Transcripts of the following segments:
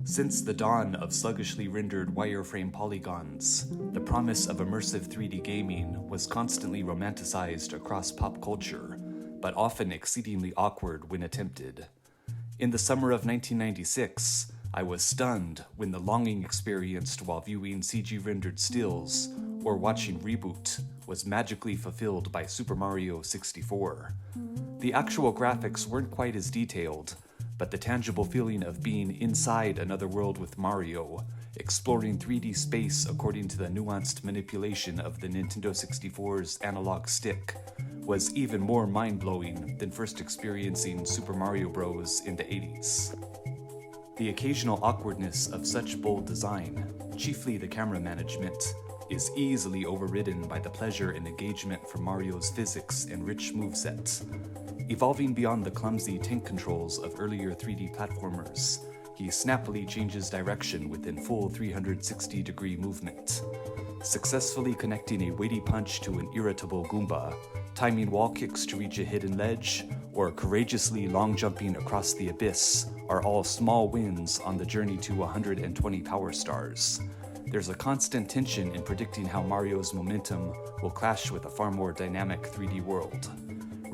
Since the dawn of sluggishly rendered wireframe polygons, the promise of immersive 3D gaming was constantly romanticized across pop culture, but often exceedingly awkward when attempted. In the summer of 1996, I was stunned when the longing experienced while viewing CG-rendered stills or watching ReBoot was magically fulfilled by Super Mario 64. The actual graphics weren't quite as detailed, but the tangible feeling of being inside another world with Mario, exploring 3D space according to the nuanced manipulation of the Nintendo 64's analog stick, was even more mind-blowing than first experiencing Super Mario Bros. In the 80s. The occasional awkwardness of such bold design, chiefly the camera management, is easily overridden by the pleasure and engagement from Mario's physics and rich moveset. Evolving beyond the clumsy tank controls of earlier 3D platformers, he snappily changes direction within full 360-degree movement, successfully connecting a weighty punch to an irritable goomba, timing wall kicks to reach a hidden ledge, or courageously long-jumping across the abyss are all small wins on the journey to 120 power stars. There's a constant tension in predicting how Mario's momentum will clash with a far more dynamic 3D world.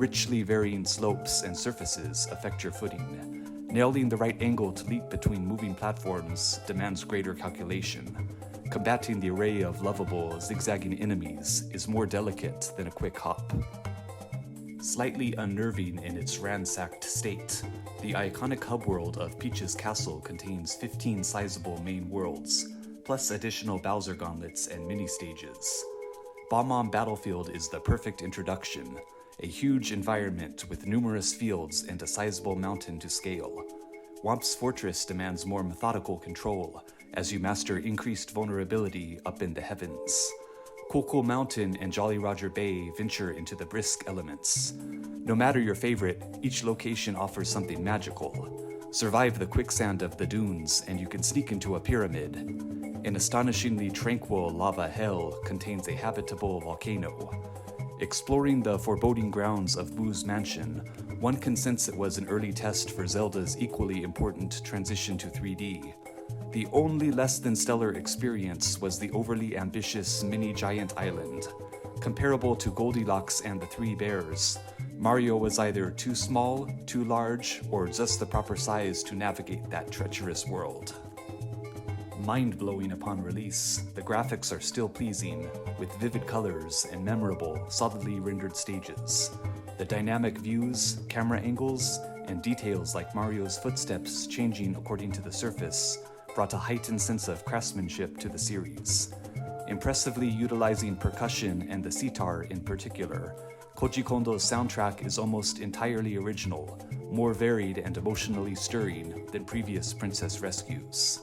Richly varying slopes and surfaces affect your footing. Nailing the right angle to leap between moving platforms demands greater calculation. Combating the array of lovable, zigzagging enemies is more delicate than a quick hop. Slightly unnerving in its ransacked state, the iconic hub world of Peach's Castle contains 15 sizable main worlds, plus additional Bowser gauntlets and mini-stages. Bomb Battlefield is the perfect introduction, a huge environment with numerous fields and a sizable mountain to scale. Whomp's Fortress demands more methodical control as you master increased vulnerability up in the heavens. Cool Mountain and Jolly Roger Bay venture into the brisk elements. No matter your favorite, each location offers something magical. Survive the quicksand of the dunes and you can sneak into a pyramid. An astonishingly tranquil lava hell contains a habitable volcano. Exploring the foreboding grounds of Boo's mansion, one can sense it was an early test for Zelda's equally important transition to 3D. The only less than stellar experience was the overly ambitious mini-giant island. Comparable to Goldilocks and the Three Bears, Mario was either too small, too large, or just the proper size to navigate that treacherous world. Mind-blowing upon release, the graphics are still pleasing, with vivid colors and memorable, solidly rendered stages. The dynamic views, camera angles, and details like Mario's footsteps changing according to the surface brought a heightened sense of craftsmanship to the series. Impressively utilizing percussion and the sitar in particular, Koji Kondo's soundtrack is almost entirely original, more varied and emotionally stirring than previous Princess Rescues.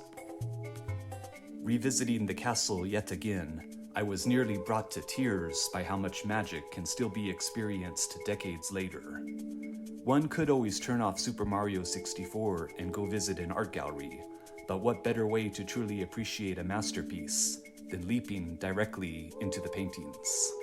Revisiting the castle yet again, I was nearly brought to tears by how much magic can still be experienced decades later. One could always turn off Super Mario 64 and go visit an art gallery, but what better way to truly appreciate a masterpiece than leaping directly into the paintings?